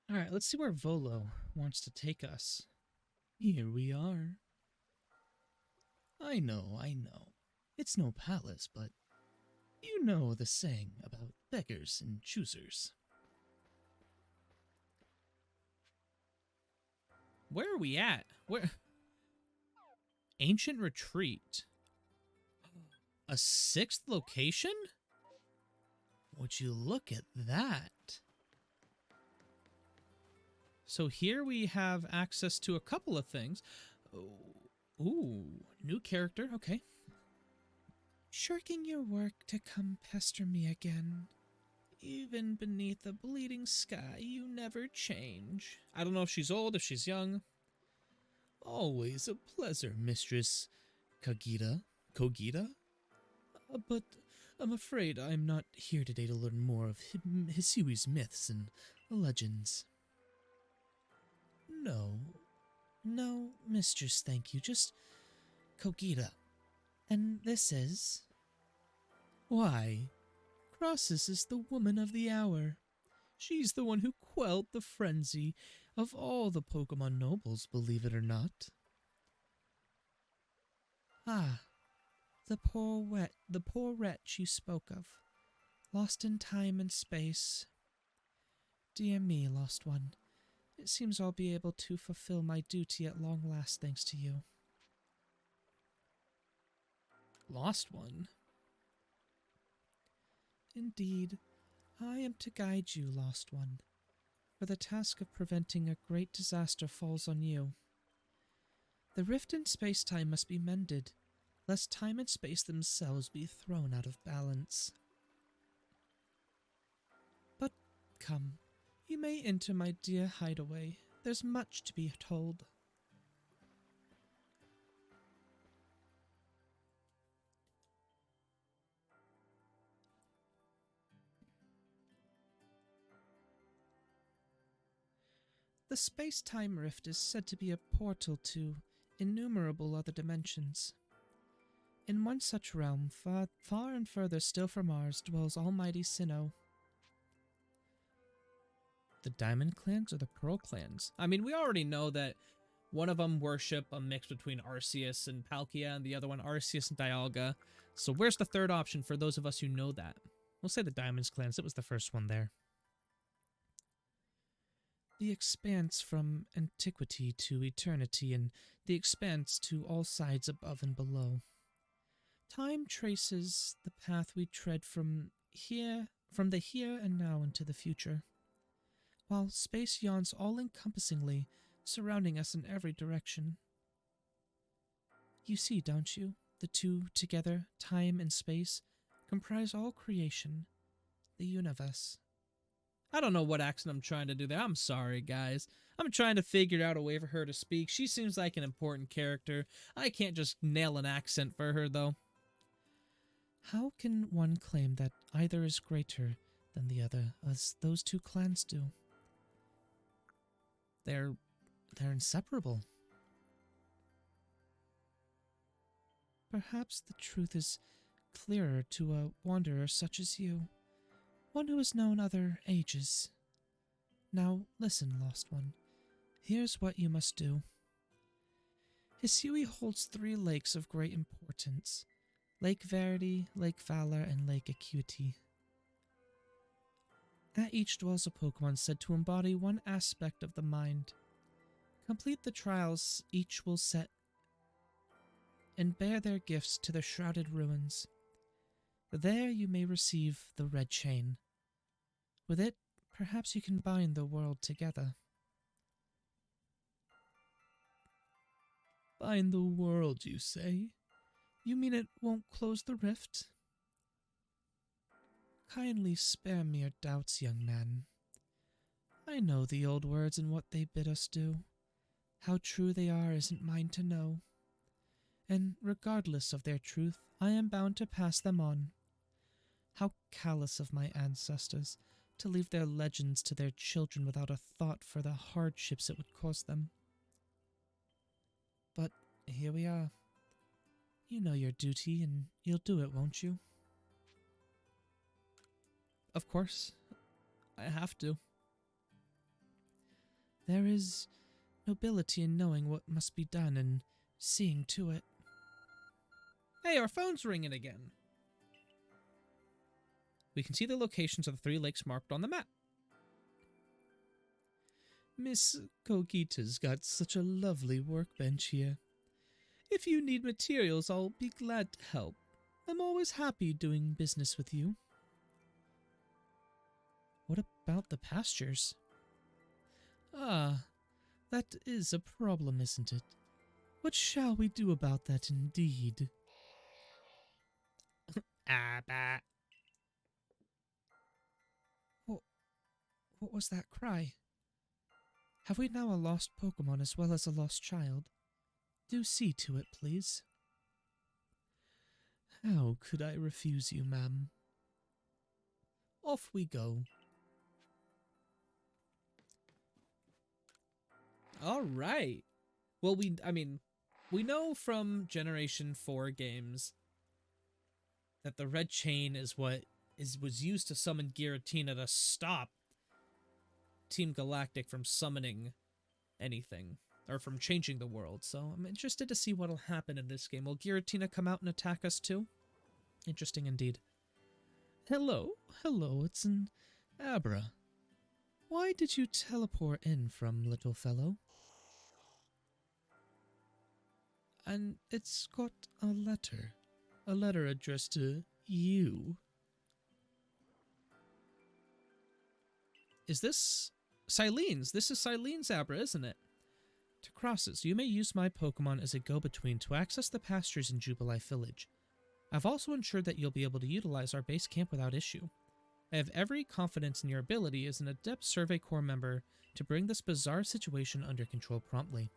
Alright, let's see where Volo wants to take us. Here we are. I know. It's no palace, but you know the saying about beggars and choosers. Where are we at? Where? Ancient Retreat. A 6th location? Would you look at that? So here we have access to a couple of things. Ooh, new character, okay. Shirking your work to come pester me again. Even beneath the bleeding sky, you never change. I don't know if she's old, if she's young. Always a pleasure, Mistress Kogita. Kogita? But I'm afraid I'm not here today to learn more of Hisui's myths and legends. No, Mistress, thank you. Just Kogita. And this is... Why, Crosses is the woman of the hour. She's the one who quelled the frenzy of all the Pokemon nobles, believe it or not. Ah, the poor wretch you spoke of, lost in time and space. Dear me, lost one, it seems I'll be able to fulfill my duty at long last thanks to you. Lost one? Indeed, I am to guide you, lost one, for the task of preventing a great disaster falls on you. The rift in space-time must be mended, lest time and space themselves be thrown out of balance. But come, you may enter my dear hideaway. There's much to be told. The space-time rift is said to be a portal to innumerable other dimensions. In one such realm, far and further still from ours, dwells almighty Sinnoh. The Diamond Clans or the Pearl Clans? I mean, we already know that one of them worship a mix between Arceus and Palkia, and the other one Arceus and Dialga. So where's the third option for those of us who know that? We'll say the Diamond Clans. It was the first one there. The expanse from antiquity to eternity, and the expanse to all sides above and below. Time traces the path we tread from the here and now into the future, while space yawns all-encompassingly, surrounding us in every direction. You see, don't you? The two together, time and space, comprise all creation, the universe. I don't know what accent I'm trying to do there. I'm sorry, guys. I'm trying to figure out a way for her to speak. She seems like an important character. I can't just nail an accent for her, though. How can one claim that either is greater than the other, as those two clans do? They're inseparable. Perhaps the truth is clearer to a wanderer such as you, one who has known other ages. Now listen, lost one. Here's what you must do. Hisui holds 3 lakes of great importance: Lake Verity, Lake Valor, and Lake Acuity. At each dwells a Pokemon said to embody one aspect of the mind. Complete the trials each will set, and bear their gifts to the shrouded ruins. There you may receive the red chain. With it, perhaps you can bind the world together. Bind the world, you say? You mean it won't close the rift? Kindly spare me your doubts, young man. I know the old words and what they bid us do. How true they are isn't mine to know. And regardless of their truth, I am bound to pass them on. How callous of my ancestors to leave their legends to their children without a thought for the hardships it would cause them. But here we are. You know your duty, and you'll do it, won't you? Of course. I have to. There is nobility in knowing what must be done and seeing to it. Hey, our phone's ringing again. We can see the locations of the 3 lakes marked on the map. Miss Kogita's got such a lovely workbench here. If you need materials, I'll be glad to help. I'm always happy doing business with you. What about the pastures? Ah, that is a problem, isn't it? What shall we do about that indeed? Bah. What was that cry? Have we now a lost Pokemon as well as a lost child? Do see to it, please. How could I refuse you, ma'am? Off we go. All right. Well, we know from Generation 4 games that the red chain is what was used to summon Giratina to stop Team Galactic from summoning anything, or from changing the world, so I'm interested to see what'll happen in this game. Will Giratina come out and attack us too? Interesting indeed. Hello, it's an Abra. Why did you teleport in from, little fellow? And it's got a letter addressed to you. Is this Cylene's? This is Cylene's Abra, isn't it? To Crosses, you may use my Pokemon as a go-between to access the pastures in Jubilife Village. I've also ensured that you'll be able to utilize our base camp without issue. I have every confidence in your ability as an adept Survey Corps member to bring this bizarre situation under control promptly.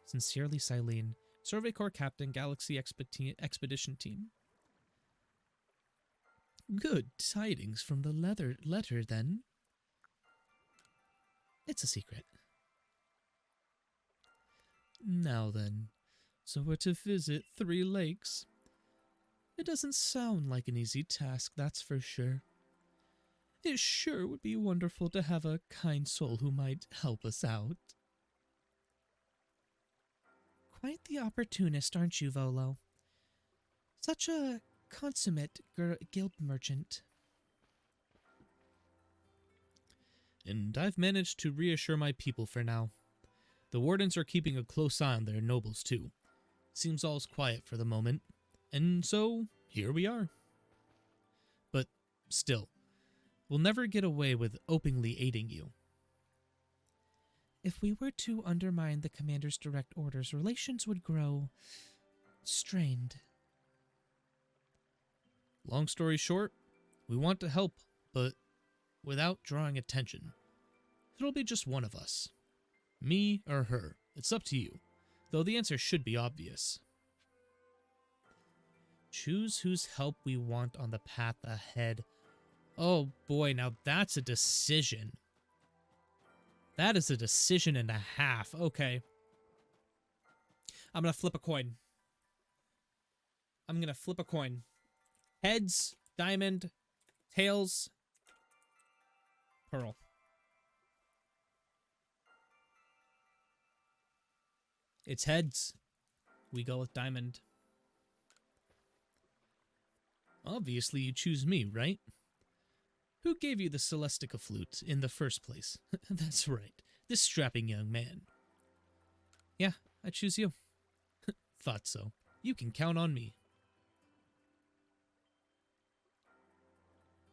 Sincerely, Cylene, Survey Corps Captain, Galaxy Expedition Team. Good tidings from the letter, then. It's a secret. Now then, so we're to visit 3 lakes. It doesn't sound like an easy task, that's for sure. It sure would be wonderful to have a kind soul who might help us out. Quite the opportunist, aren't you, Volo? Such a consummate guild merchant. And I've managed to reassure my people for now. The wardens are keeping a close eye on their nobles, too. Seems all's quiet for the moment, and so here we are. But still, we'll never get away with openly aiding you. If we were to undermine the commander's direct orders, relations would grow strained. Long story short, we want to help, but without drawing attention. It'll be just one of us. Me or her. It's up to you, though the answer should be obvious. Choose whose help we want on the path ahead. Oh boy, now that's a decision. That is a decision and a half. Okay. I'm gonna flip a coin. Heads, diamond, tails, pearl. It's heads. We go with diamond. Obviously you choose me, right? Who gave you the Celestica flute in the first place? That's right, this strapping young man. Yeah, I choose you. Thought so. You can count on me.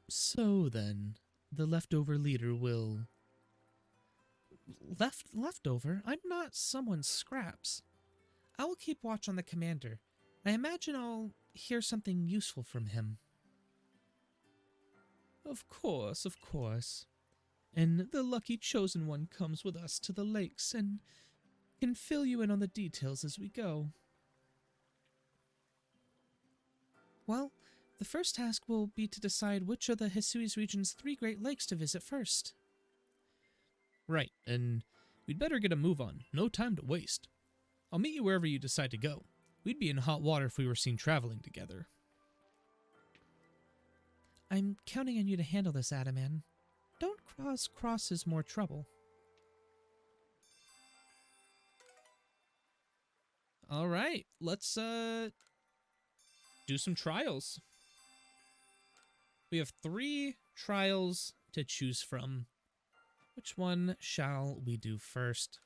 So then, the leftover leader will... Leftover? I'm not someone's scraps. I will keep watch on the commander. I imagine I'll hear something useful from him. Of course. And the lucky chosen one comes with us to the lakes and can fill you in on the details as we go. Well, the first task will be to decide which of the Hisui's region's 3 Great Lakes to visit first. Right, and we'd better get a move on. No time to waste. I'll meet you wherever you decide to go. We'd be in hot water if we were seen traveling together. I'm counting on you to handle this, Adaman. Don't cause Crosses more trouble. All right, let's do some trials. We have 3 trials to choose from. Which one shall we do first?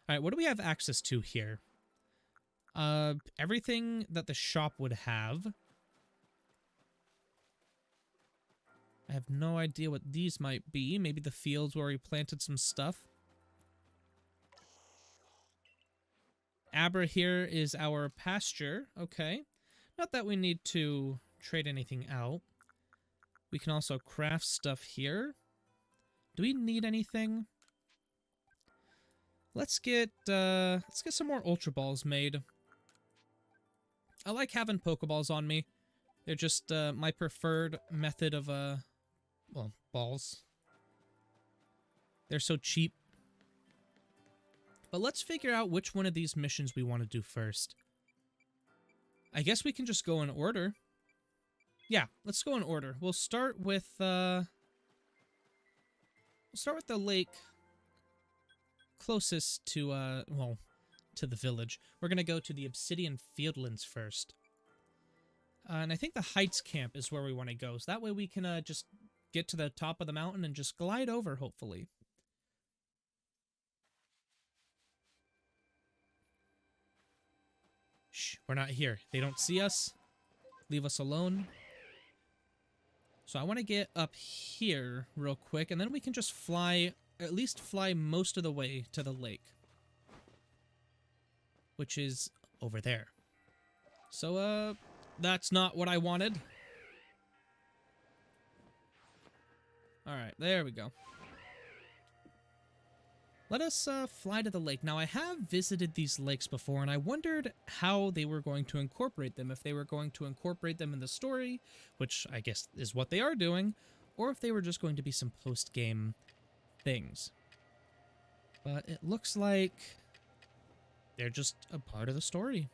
All right, what do we have access to here? Everything that the shop would have. I have no idea what these might be. Maybe the fields where we planted some stuff. Abra here is our pasture. Okay. Not that we need to trade anything out. We can also craft stuff here. Do we need anything? Let's get some more Ultra Balls made. I like having Pokeballs on me. They're just my preferred method of well, balls. They're so cheap. But let's figure out which one of these missions we want to do first. I guess we can just go in order. Yeah, let's go in order. We'll start with the lake closest to well, to the village. We're gonna go to the Obsidian Fieldlands first. And I think the Heights camp is where we want to go. So that way we can just get to the top of the mountain and just glide over, hopefully. Shh, we're not here. They don't see us. Leave us alone. So I want to get up here real quick, and then we can just fly, at least fly most of the way to the lake. Which is over there. So, that's not what I wanted. Alright, there we go. Let us fly to the lake. Now, I have visited these lakes before, and I wondered how they were going to incorporate them. If they were going to incorporate them in the story, which I guess is what they are doing, or if they were just going to be some post-game things. But it looks like they're just a part of the story.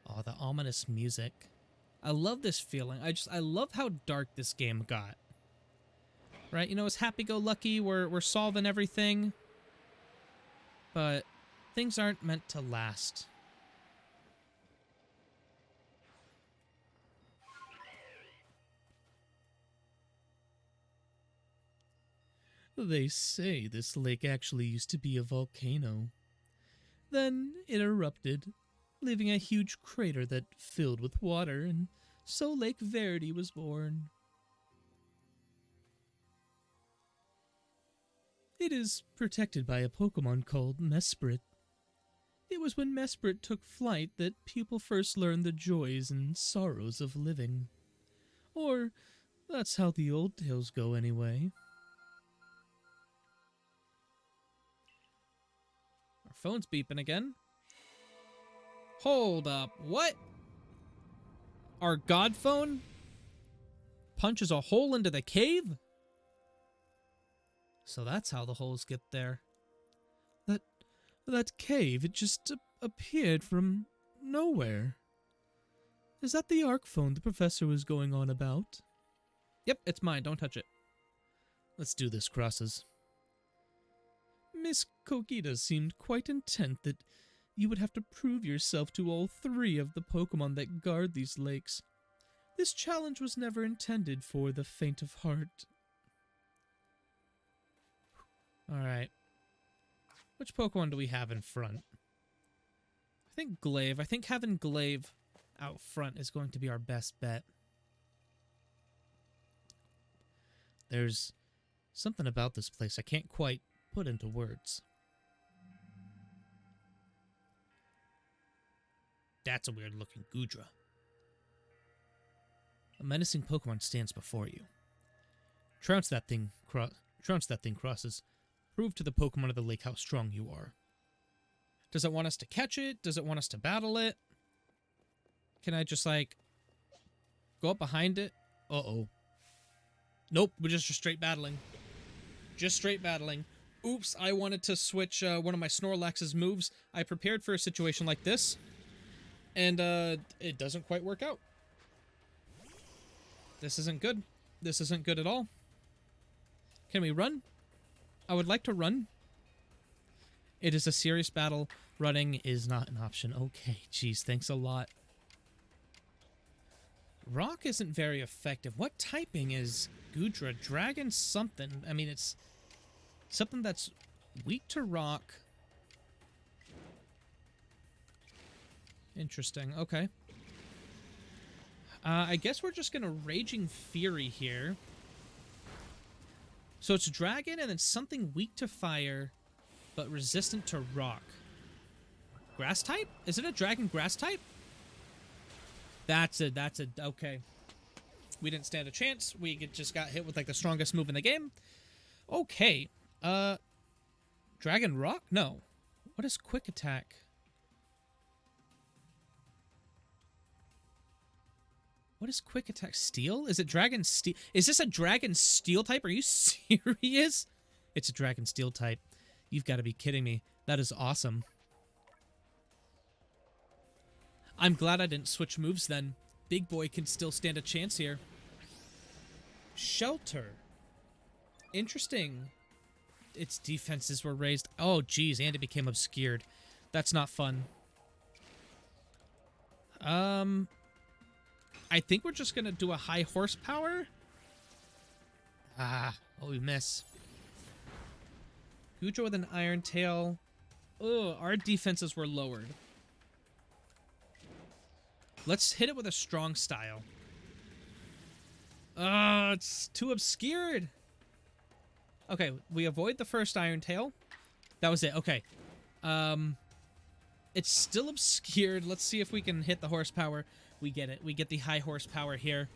Oh, the ominous music. I love this feeling. I love how dark this game got. Right? You know, it's happy-go-lucky, we're solving everything. But things aren't meant to last. They say this lake actually used to be a volcano. Then it erupted, leaving a huge crater that filled with water, and so Lake Verity was born. It is protected by a Pokemon called Mesprit. It was when Mesprit took flight that people first learned the joys and sorrows of living. Or, that's how the old tales go anyway. Our phone's beeping again. Hold up, what? Our god phone punches a hole into the cave? So that's how the holes get there. That cave, it just appeared from nowhere. Is that the Arc phone the professor was going on about? Yep, it's mine, don't touch it. Let's do this, Crosses. Miss Kogita seemed quite intent that you would have to prove yourself to all 3 of the Pokemon that guard these lakes. This challenge was never intended for the faint of heart. Alright. Which Pokemon do we have in front? I think Glaive. I think having Glaive out front is going to be our best bet. There's something about this place I can't quite put into words. That's a weird-looking Goodra. A menacing Pokemon stands before you. Trounce that thing, Crosses. Prove to the Pokemon of the lake how strong you are. Does it want us to catch it? Does it want us to battle it? Can I just, like, go up behind it? Uh-oh. Nope, we're just straight battling. Just straight battling. Oops, I wanted to switch one of my Snorlax's moves. I prepared for a situation like this. And, it doesn't quite work out. This isn't good. This isn't good at all. Can we run? I would like to run. It is a serious battle. Running is not an option. Okay, geez, thanks a lot. Rock isn't very effective. What typing is Gudra? Dragon something. I mean, it's something that's weak to rock. Interesting. Okay. I guess we're just gonna Raging Fury here. So it's dragon and then something weak to fire, but resistant to rock. Grass type? Is it a dragon grass type? That's it. That's it. Okay. We didn't stand a chance. We just got hit with like the strongest move in the game. Okay. Dragon rock? No. What is quick attack? What is quick attack? Steel? Is it dragon steel? Is this a dragon steel type? Are you serious? It's a dragon steel type. You've got to be kidding me. That is awesome. I'm glad I didn't switch moves then. Big boy can still stand a chance here. Shelter. Interesting. Its defenses were raised. Oh, geez, and it became obscured. That's not fun. I think we're just going to do a high horsepower. Oh, we miss. Gudra with an Iron Tail. Oh, our defenses were lowered. Let's hit it with a strong style. It's too obscured. Okay, we avoid the first Iron Tail. That was it. Okay. It's still obscured. Let's see if we can hit the horsepower. We get it. We get the high horsepower here.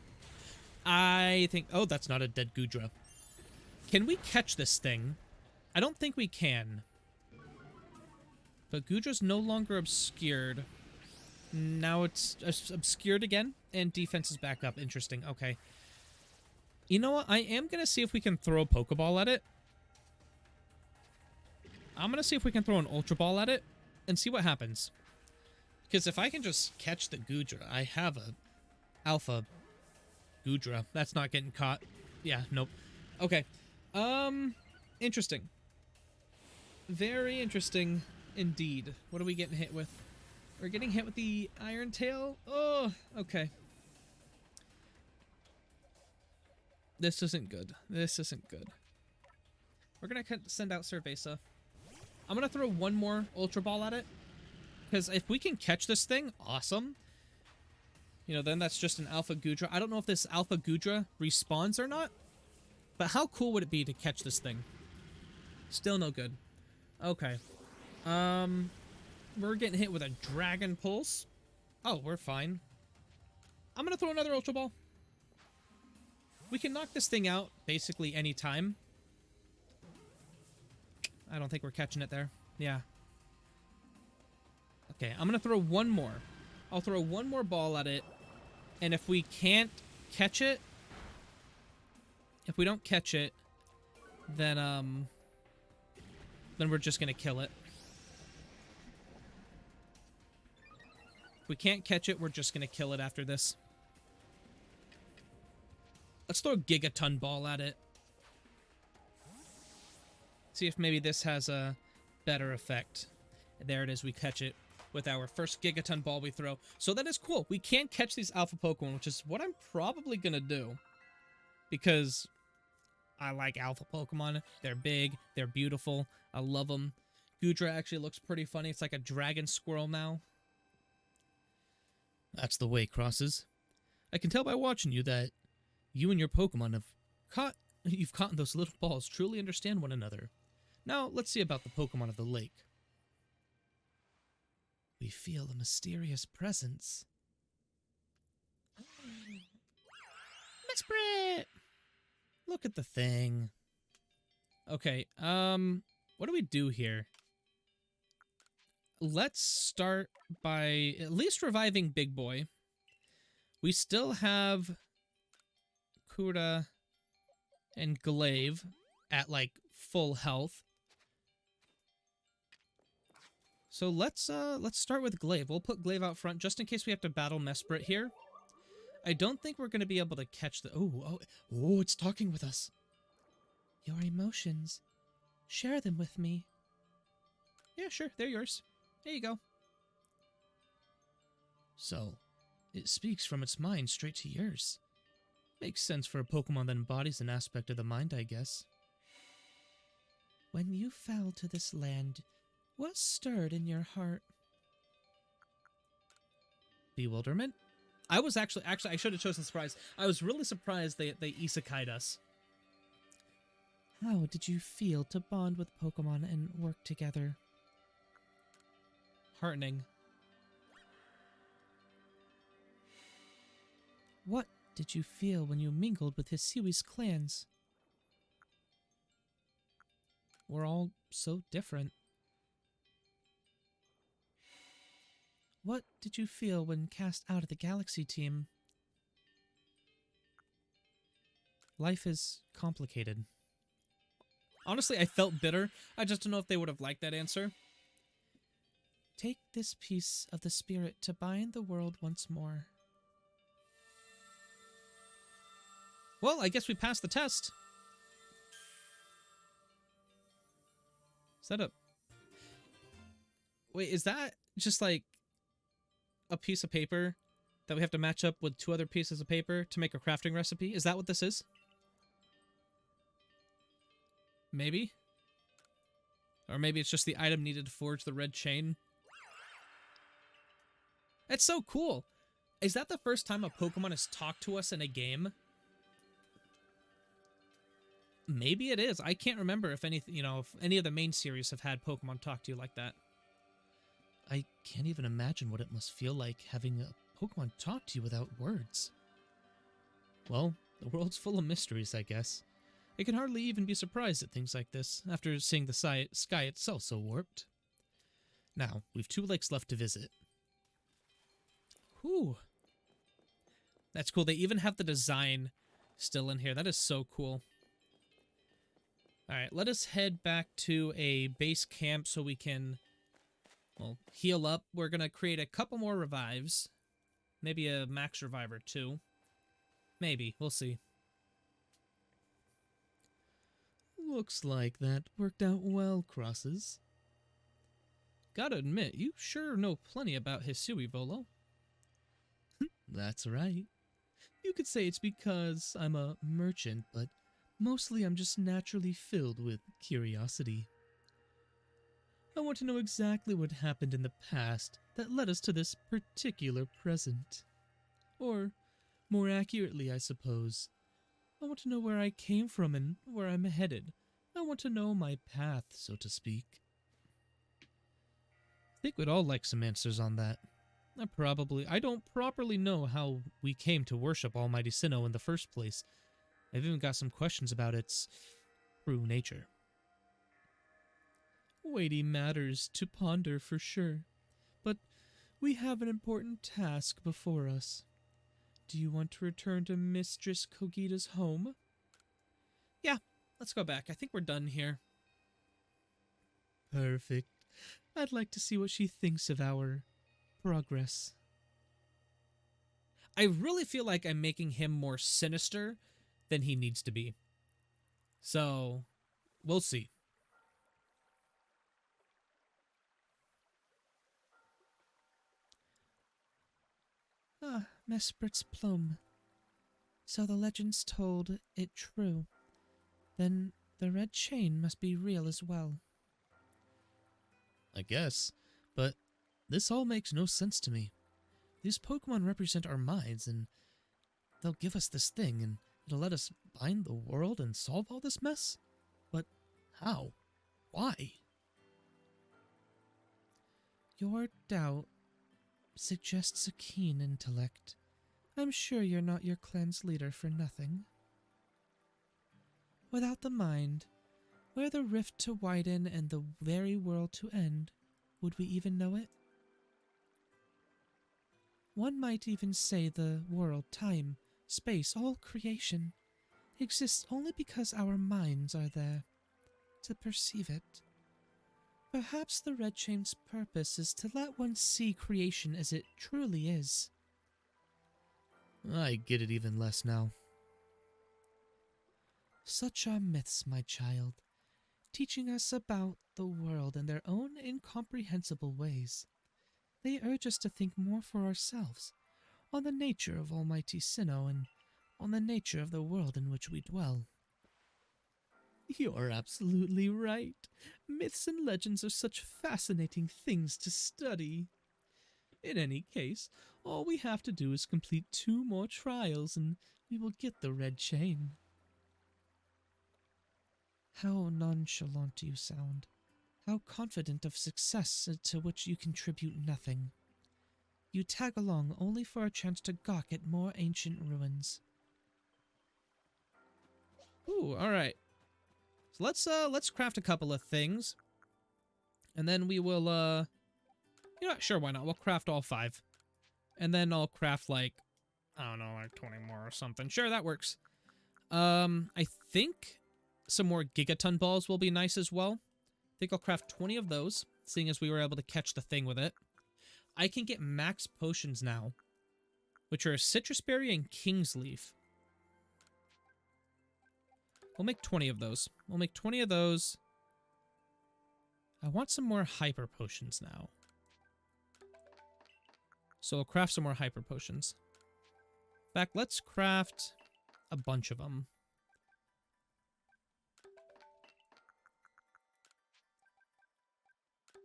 I think... Oh, that's not a dead Gudra. Can we catch this thing? I don't think we can. But Gudra's no longer obscured. Now it's obscured again, and defense is back up. Interesting. Okay. You know what? I am going to see if we can throw a Pokeball at it. I'm going to see if we can throw an Ultra Ball at it and see what happens. Because if I can just catch the Gudra, I have a Alpha Gudra. That's not getting caught. Yeah, nope. Okay. Interesting. Very interesting indeed. What are we getting hit with? We're getting hit with the Iron Tail. Oh, okay. This isn't good. This isn't good. We're going to send out Cerveza. I'm going to throw one more Ultra Ball at it. Because if we can catch this thing, awesome. You know, then that's just an Alpha Gudra. I don't know if this Alpha Gudra respawns or not. But how cool would it be to catch this thing? Still no good. Okay. We're getting hit with a Dragon Pulse. Oh, we're fine. I'm going to throw another Ultra Ball. We can knock this thing out basically any time. I don't think we're catching it there. Yeah. Okay, I'm going to throw one more. I'll throw one more ball at it. And if we can't catch it... If we don't catch it, then we're just going to kill it. If we can't catch it, we're just going to kill it after this. Let's throw a Gigaton Ball at it. See if maybe this has a better effect. There it is, we catch it with our first Gigaton Ball we throw. So that is cool. We can't catch these Alpha Pokemon, which is what I'm probably going to do. Because I like Alpha Pokemon. They're big, they're beautiful, I love them. Gudra actually looks pretty funny. It's like a dragon squirrel now. That's the way, Crosses. I can tell by watching you that you and your Pokemon you've caught those little balls truly understand one another. Now, let's see about the Pokemon of the lake. We feel a mysterious presence. Mesprit! Look at the thing. Okay, what do we do here? Let's start by at least reviving Big Boy. We still have Kura and Glaive at, like, full health. So let's start with Glaive. We'll put Glaive out front just in case we have to battle Mesprit here. I don't think we're going to be able to catch the... Oh, it's talking with us. Your emotions. Share them with me. Yeah, sure. They're yours. There you go. So, it speaks from its mind straight to yours. Makes sense for a Pokemon that embodies an aspect of the mind, I guess. When you fell to this land, what stirred in your heart? Bewilderment? I was actually, I should have chosen surprise. I was really surprised they isekai'd us. How did you feel to bond with Pokemon and work together? Heartening. What did you feel when you mingled with Hisui's clans? We're all so different. What did you feel when cast out of the Galaxy team? Life is complicated. Honestly, I felt bitter. I just don't know if they would have liked that answer. Take this piece of the spirit to bind the world once more. Well, I guess we passed the test. Is that a... Wait, is that just like a piece of paper that we have to match up with 2 other pieces of paper to make a crafting recipe? Is that what this is? Maybe? Or maybe it's just the item needed to forge the red chain. That's so cool. Is that the first time a Pokemon has talked to us in a game? Maybe it is. I can't remember if any, if any of the main series have had Pokemon talk to you like that. I can't even imagine what it must feel like having a Pokemon talk to you without words. Well, the world's full of mysteries, I guess. I can hardly even be surprised at things like this, after seeing the sky itself so warped. Now, we've 2 lakes left to visit. Whew. That's cool. They even have the design still in here. That is so cool. Alright, let us head back to a base camp so we can, well, heal up. We're going to create a couple more revives. Maybe a max reviver, too. Maybe. We'll see. Looks like that worked out well, Crosses. Gotta admit, you sure know plenty about Hisui, Volo. That's right. You could say it's because I'm a merchant, but mostly I'm just naturally filled with curiosity. I want to know exactly what happened in the past that led us to this particular present. Or, more accurately, I suppose, I want to know where I came from and where I'm headed. I want to know my path, so to speak. I think we'd all like some answers on that. I don't properly know how we came to worship Almighty Sinnoh in the first place. I've even got some questions about its true nature. Weighty matters to ponder for sure, but we have an important task before us. Do you want to return to Mistress Kogita's home? Yeah, let's go back. I think we're done here. Perfect. I'd like to see what she thinks of our progress. I really feel like I'm making him more sinister than he needs to be. So, we'll see. Ah, Mesprit's plume. So the legends told it true. Then the red chain must be real as well. I guess, but this all makes no sense to me. These Pokemon represent our minds, and they'll give us this thing, and it'll let us bind the world and solve all this mess? But how? Why? Your doubt suggests a keen intellect. I'm sure you're not your clan's leader for nothing. Without the mind, were the rift to widen and the very world to end, would we even know it? One might even say the world, time, space, all creation, exists only because our minds are there to perceive it. Perhaps the Red Chain's purpose is to let one see creation as it truly is. I get it even less now. Such are myths, my child, teaching us about the world in their own incomprehensible ways. They urge us to think more for ourselves, on the nature of Almighty Sinnoh and on the nature of the world in which we dwell. You're absolutely right. Myths and legends are such fascinating things to study. In any case, all we have to do is complete 2 more trials and we will get the red chain. How nonchalant you sound. How confident of success to which you contribute nothing. You tag along only for a chance to gawk at more ancient ruins. Ooh, alright. So let's craft a couple of things. And then we will, you know, sure, why not? We'll craft all 5. And then I'll craft, like, I don't know, like 20 more or something. Sure, that works. I think some more gigaton balls will be nice as well. I think I'll craft 20 of those, seeing as we were able to catch the thing with it. I can get max potions now, which are citrus berry and king's leaf. We'll make 20 of those. We'll make 20 of those. I want some more hyper potions now. So we'll craft some more hyper potions. In fact, let's craft a bunch of them.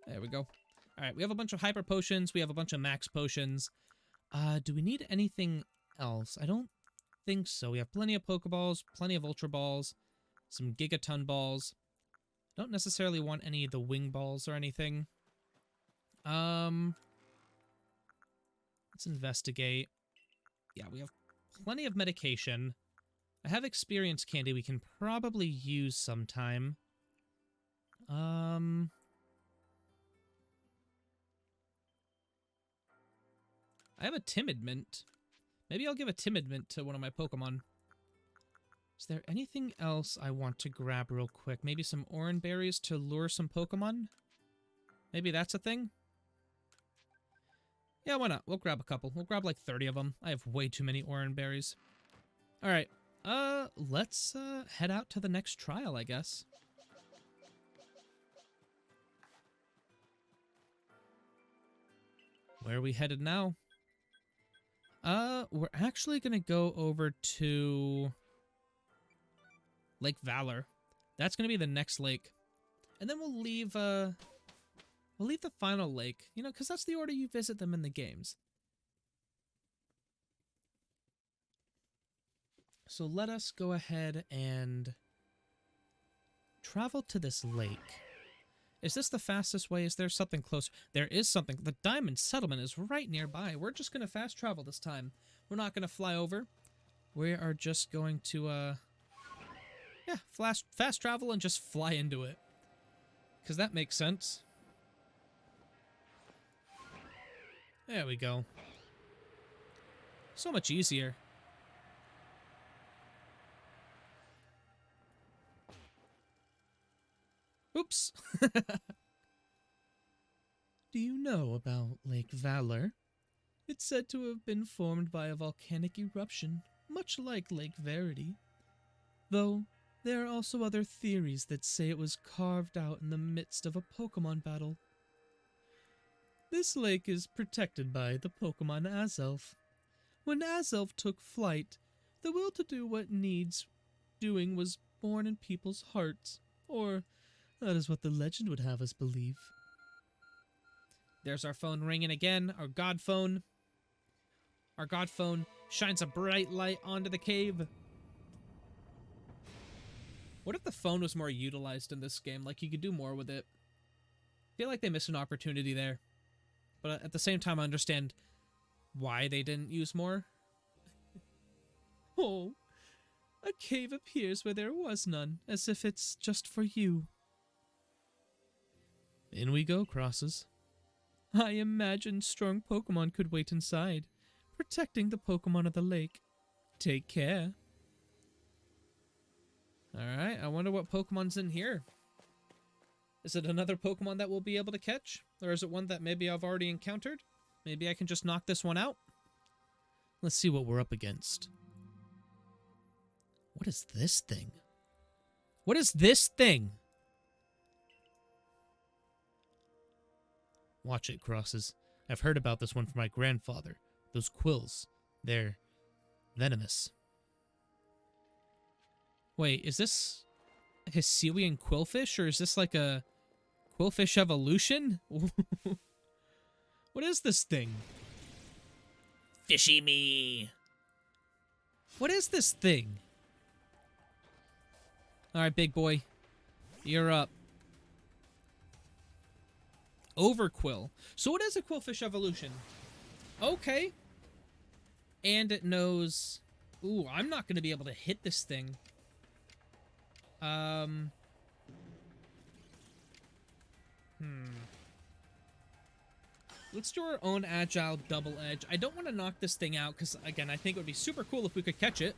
There we go. Alright, we have a bunch of hyper potions. We have a bunch of max potions. Do we need anything else? I don't think so. We have plenty of Pokeballs, plenty of Ultra Balls, some Gigaton Balls. Don't necessarily want any of the Wing Balls or anything. Let's investigate. Yeah, we have plenty of medication. I have experience candy we can probably use sometime. I have a Timid Mint. Maybe I'll give a Timid Mint to one of my Pokemon. Is there anything else I want to grab real quick? Maybe some Oran Berries to lure some Pokemon? Maybe that's a thing? Yeah, why not? We'll grab a couple. We'll grab like 30 of them. I have way too many Oran Berries. Alright. Let's head out to the next trial, I guess. Where are we headed now? We're actually gonna go over to Lake Valor. That's gonna be the next lake. And then we'll leave the final lake, you know, because that's the order you visit them in the games. So let us go ahead and travel to this lake. Is this the fastest way? Is there something closer? There is something. The Diamond Settlement is right nearby. We're just going to fast travel this time. We're not going to fly over. We are just going to, yeah, fast travel and just fly into it. Because that makes sense. There we go. So much easier. Oops. Do you know about Lake Valor? It's said to have been formed by a volcanic eruption, much like Lake Verity. Though, there are also other theories that say it was carved out in the midst of a Pokemon battle. This lake is protected by the Pokemon Azelf. When Azelf took flight, the will to do what needs doing was born in people's hearts, or that is what the legend would have us believe. There's our phone ringing again, our god phone. Our god phone shines a bright light onto the cave. What if the phone was more utilized in this game? Like, you could do more with it. I feel like they missed an opportunity there. But at the same time, I understand why they didn't use more. Oh, a cave appears where there was none, as if it's just for you. In we go, Crosses. I imagine strong Pokemon could wait inside, protecting the Pokemon of the lake. Take care. Alright, I wonder what Pokemon's in here. Is it another Pokemon that we'll be able to catch? Or is it one that maybe I've already encountered? Maybe I can just knock this one out? Let's see what we're up against. What is this thing? What is this thing? Watch it, Crosses. I've heard about this one from my grandfather. Those quills. They're venomous. Wait, is this a Hisuian quillfish, or is this like a quillfish evolution? What is this thing? Fishy me. What is this thing? Alright, big boy. You're up. Overquill. So what is a quillfish evolution? Okay. And it knows... Ooh, I'm not going to be able to hit this thing. Let's do our own agile double edge. I don't want to knock this thing out because, again, I think it would be super cool if we could catch it.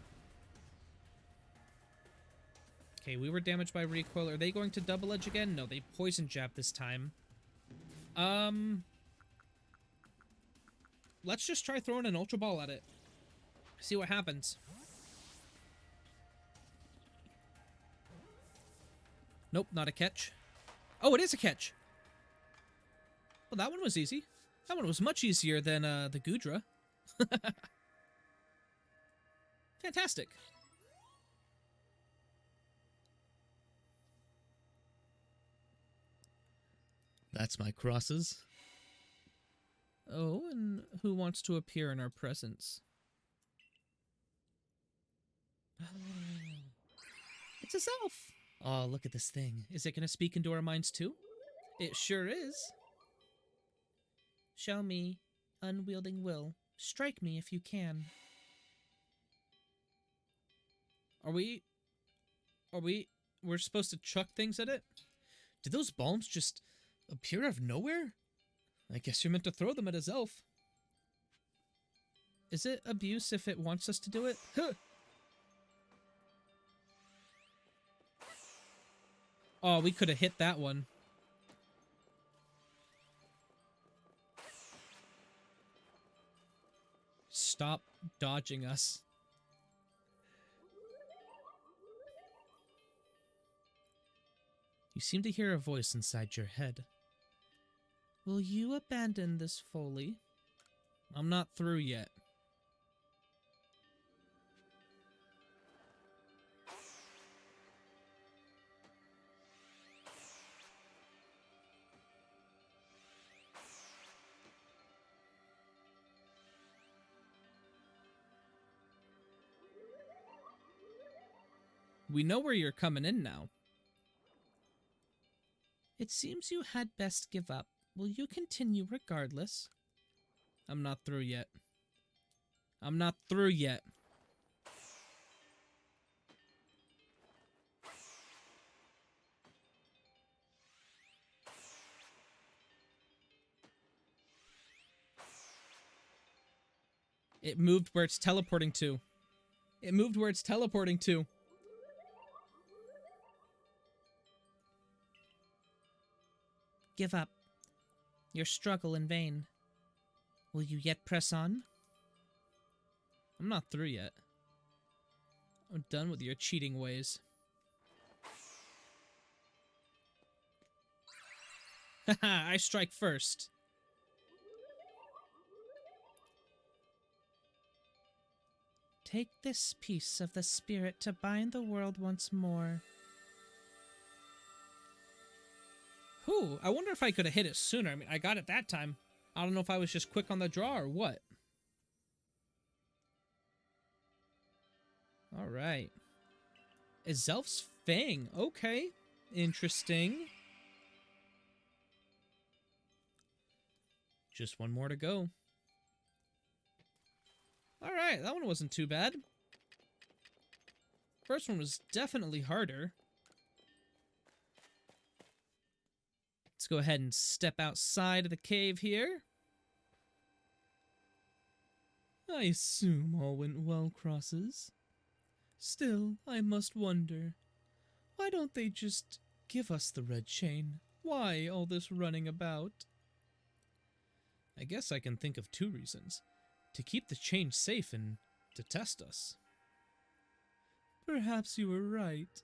Okay, we were damaged by recoil. Are they going to double edge again? No, they poison jab this time. Let's just try throwing an Ultra Ball at it. See what happens. Nope, not a catch. Oh, it is a catch. Well, that one was easy. That one was much easier than the Gudra. Fantastic. That's my crosses. Oh, and who wants to appear in our presence? It's a self. Oh, look at this thing. Is it going to speak into our minds too? It sure is. Show me, unwielding will. Strike me if you can. We're supposed to chuck things at it? Did those bombs just appear out of nowhere? I guess you're meant to throw them at his elf. Is it abuse if it wants us to do it? Huh. Oh, we could have hit that one. Stop dodging us. You seem to hear a voice inside your head. Will you abandon this folly? I'm not through yet. We know where you're coming in now. It seems you had best give up. Will you continue regardless? I'm not through yet. I'm not through yet. It moved where it's teleporting to. It moved where it's teleporting to. Give up. Your struggle in vain. Will you yet press on? I'm not through yet. I'm done with your cheating ways. Haha, I strike first. Take this piece of the spirit to bind the world once more. Ooh, I wonder if I could have hit it sooner. I mean, I got it that time. I don't know if I was just quick on the draw or what. Alright. A Zelf's Fang. Okay. Interesting. Just one more to go. Alright, that one wasn't too bad. First one was definitely harder. Let's go ahead and step outside of the cave here. I assume all went well, Crosses. Still, I must wonder. Why don't they just give us the red chain? Why all this running about? I guess I can think of two reasons. To keep the chain safe and to test us. Perhaps you were right.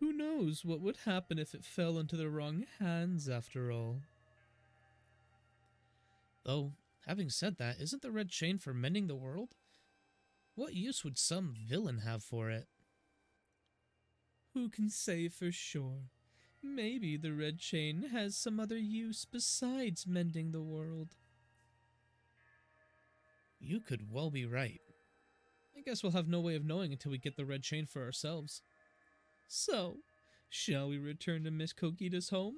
Who knows what would happen if it fell into the wrong hands after all? Though, having said that, isn't the red chain for mending the world? What use would some villain have for it? Who can say for sure? Maybe the red chain has some other use besides mending the world. You could well be right. I guess we'll have no way of knowing until we get the red chain for ourselves. So, shall we return to Miss Kogita's home?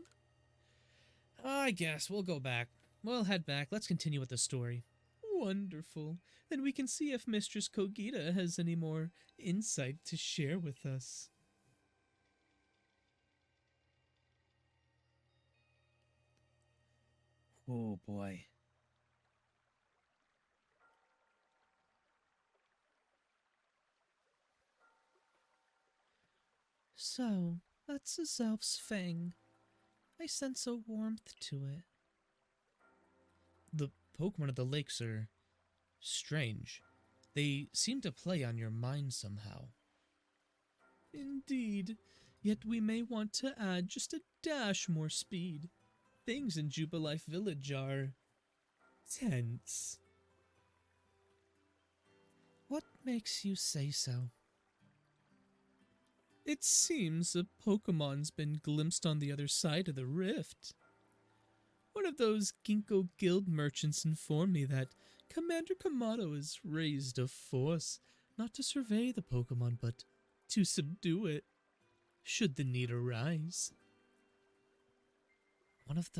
I guess we'll go back. We'll head back. Let's continue with the story. Wonderful. Then we can see if Mistress Kogita has any more insight to share with us. Oh boy. So, that's a Zelf's fang. I sense a warmth to it. The Pokemon of the lakes are strange. They seem to play on your mind somehow. Indeed. Yet we may want to add just a dash more speed. Things in Jubilife Village are tense. What makes you say so? It seems a Pokemon's been glimpsed on the other side of the rift. One of those Ginkgo Guild merchants informed me that Commander Kamado has raised a force, not to survey the Pokemon, but to subdue it, should the need arise. One of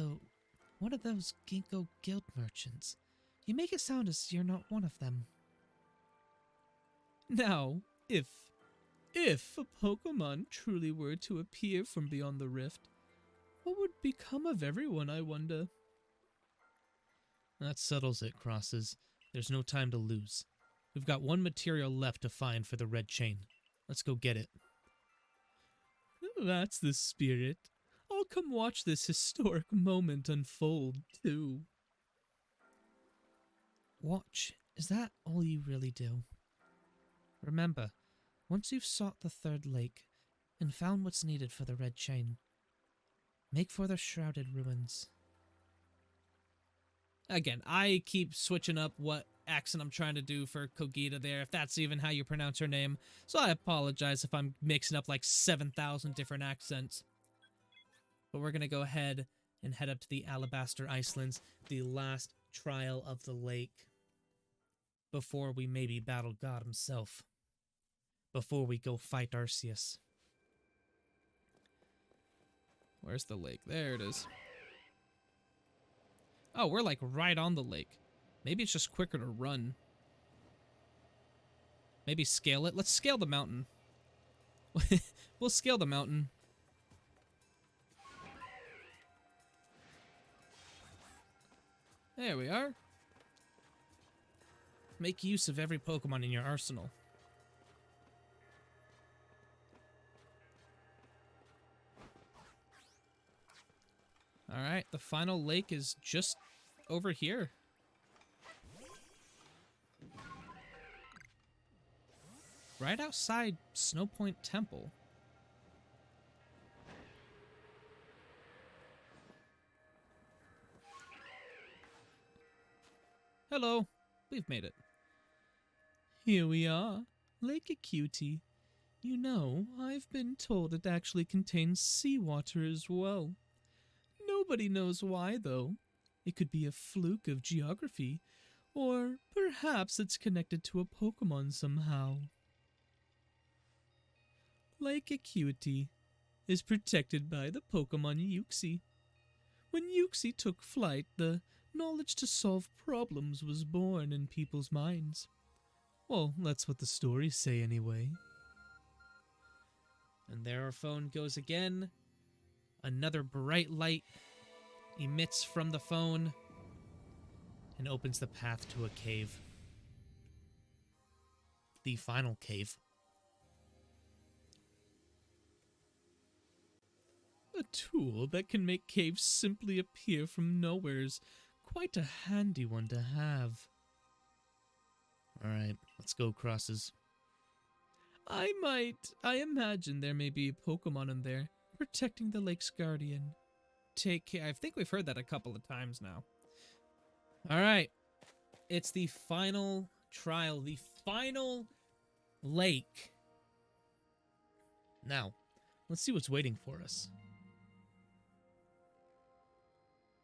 those Ginkgo Guild merchants. You make it sound as you're not one of them. Now, if a Pokemon truly were to appear from beyond the rift, what would become of everyone, I wonder? That settles it, Crosses. There's no time to lose. We've got one material left to find for the red chain. Let's go get it. That's the spirit. I'll come watch this historic moment unfold, too. Watch? Is that all you really do? Remember, once you've sought the third lake and found what's needed for the red chain, make for the shrouded ruins. Again, I keep switching up what accent I'm trying to do for Kogita there, if that's even how you pronounce her name. So I apologize if I'm mixing up like 7,000 different accents. But we're going to go ahead and head up to the Alabaster Icelands, the last trial of the lake, before we maybe battle God himself. Before we go fight Arceus. Where's the lake? There it is. Oh, we're like right on the lake. Maybe it's just quicker to run. Maybe scale it. Let's scale the mountain. We'll scale the mountain. There we are. Make use of every Pokemon in your arsenal. Alright, the final lake is just over here. Right outside Snowpoint Temple. Hello, we've made it. Here we are, Lake Acuity. You know, I've been told it actually contains seawater as well. Nobody knows why, though. It could be a fluke of geography, or perhaps it's connected to a Pokemon somehow. Lake Acuity is protected by the Pokemon Uxie. When Uxie took flight, the knowledge to solve problems was born in people's minds. Well, that's what the stories say anyway. And there our phone goes again. Another bright light emits from the phone and opens the path to a cave. The final cave. A tool that can make caves simply appear from nowhere's quite a handy one to have. Alright, let's go, Crosses. I imagine there may be a Pokemon in there protecting the lake's guardian. Take care. I think we've heard that a couple of times now. All right. It's the final trial, the final lake. Now, let's see what's waiting for us.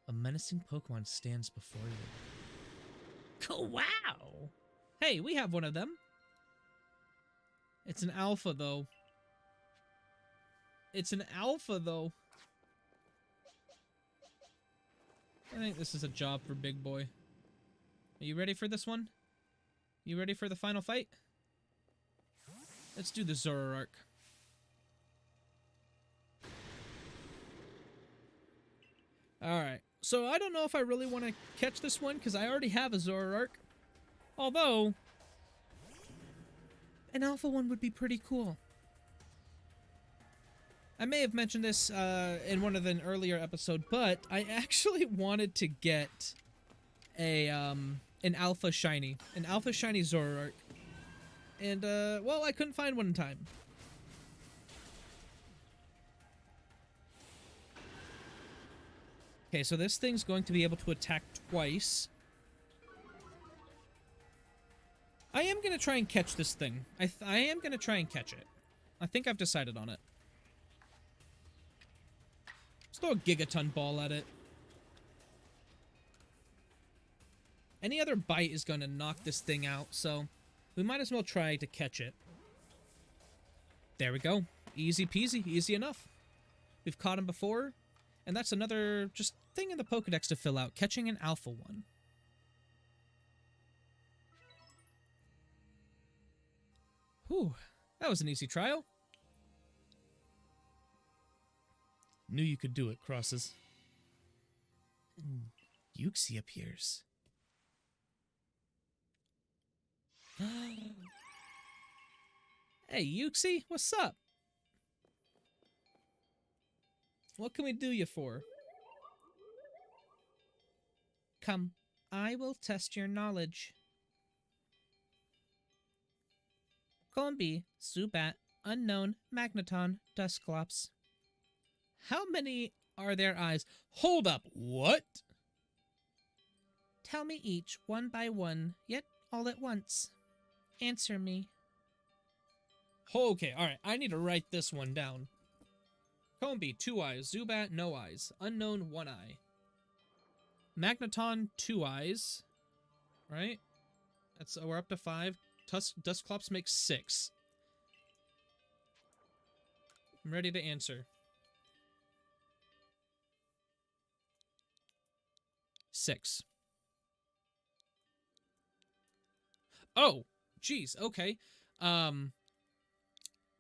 A menacing Pokemon stands before you. Oh, wow! Hey, we have one of them. It's an alpha, though. It's an alpha, though. I think this is a job for Big Boy. Are you ready for this one? You ready for the final fight? Let's do the Zoroark. Alright, so I don't know if I really want to catch this one, because I already have a Zoroark. Although, an alpha one would be pretty cool. I may have mentioned this in one of the earlier episode, but I actually wanted to get a an alpha shiny Zoroark. And well, I couldn't find one in time. Okay, so this thing's going to be able to attack twice. I am going to try and catch this thing. I am going to try and catch it. I think I've decided on it. Let's throw a Gigaton ball at it. Any other bite is going to knock this thing out, so we might as well try to catch it. There we go. Easy peasy, easy enough. We've caught him before, and that's another just thing in the Pokedex to fill out, catching an alpha one. Whew, that was an easy trial. Knew you could do it, Crosses. Yuxi appears. Hey, Yuxi, what's up? What can we do you for? Come, I will test your knowledge. Combi, Zubat, Unknown, Magneton, Dusclops. How many are there eyes? Hold up, what? Tell me each, one by one, yet all at once. Answer me. Okay, alright, I need to write this one down. Combi, 2 eyes. Zubat, no eyes. Unknown, 1 eye. Magneton, 2 eyes. Right? That's we're up to 5. Dusclops makes 6. I'm ready to answer. 6. Oh, geez, okay. What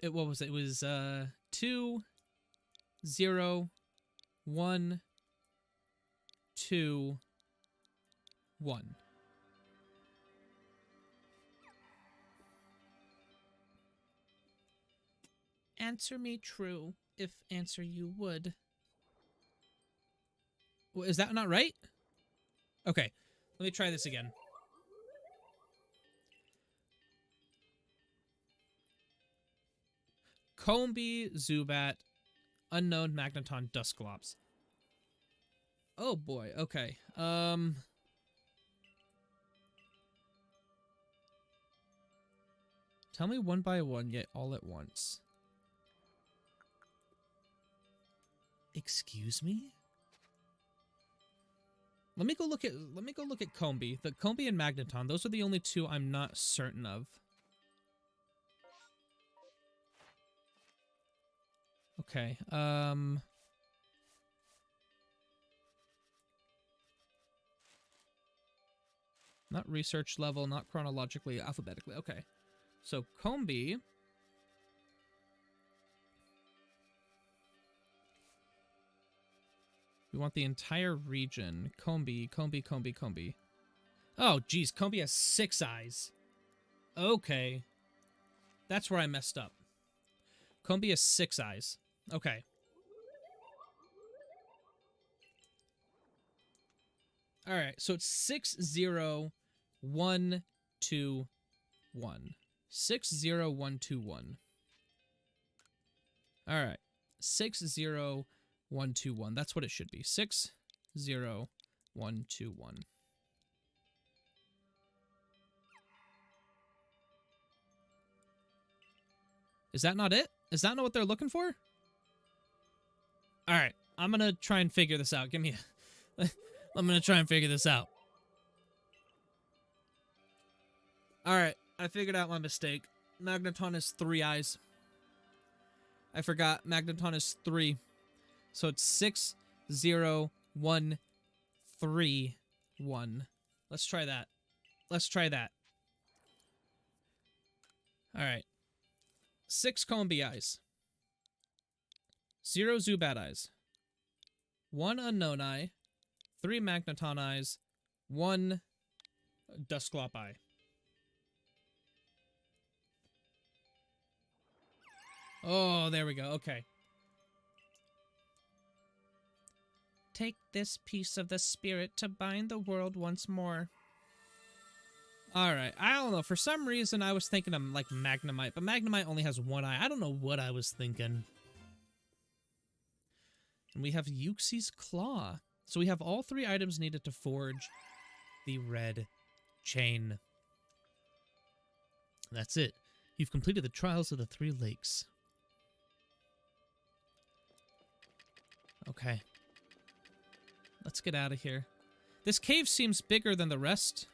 was it? It was 2, 0, 1, 2, 1. Answer me true, if answer you would. Well, is that not right? Okay, let me try this again. Combi, Zubat, Unknown, Magneton, Dusclops. Oh boy, okay. Tell me one by one, yet all at once. Excuse me? Let me go look at Combi. The Combi and Magneton, those are the only two I'm not certain of. Okay, not research level, not chronologically, alphabetically. Okay. So, Combi. We want the entire region. Combi. Oh, geez. Combi has 6 eyes. Okay. That's where I messed up. Combi has 6 eyes. Okay. Alright, so it's 6, 0, 1, 2, 1. 60121. All right. 60121. That's what it should be. 60121. Is that not it? Is that not what they're looking for? All right. I'm going to try and figure this out. Give me a... I'm going to try and figure this out. All right. I figured out my mistake. Magneton is 3 eyes. I forgot. Magneton is 3. So it's 60131. Let's try that. Let's try that. All right. 6 Combi eyes. 0 Zubat eyes. 1 Unknown eye. 3 Magneton eyes. 1 Dusclops eye. Oh, there we go. Okay. Take this piece of the spirit to bind the world once more. Alright, I don't know. For some reason, I was thinking of, like, Magnemite, but Magnemite only has 1 eye. I don't know what I was thinking. And we have Uxie's Claw. So we have all 3 items needed to forge the red chain. That's it. You've completed the trials of the 3 lakes. Okay. Let's get out of here. This cave seems bigger than the rest.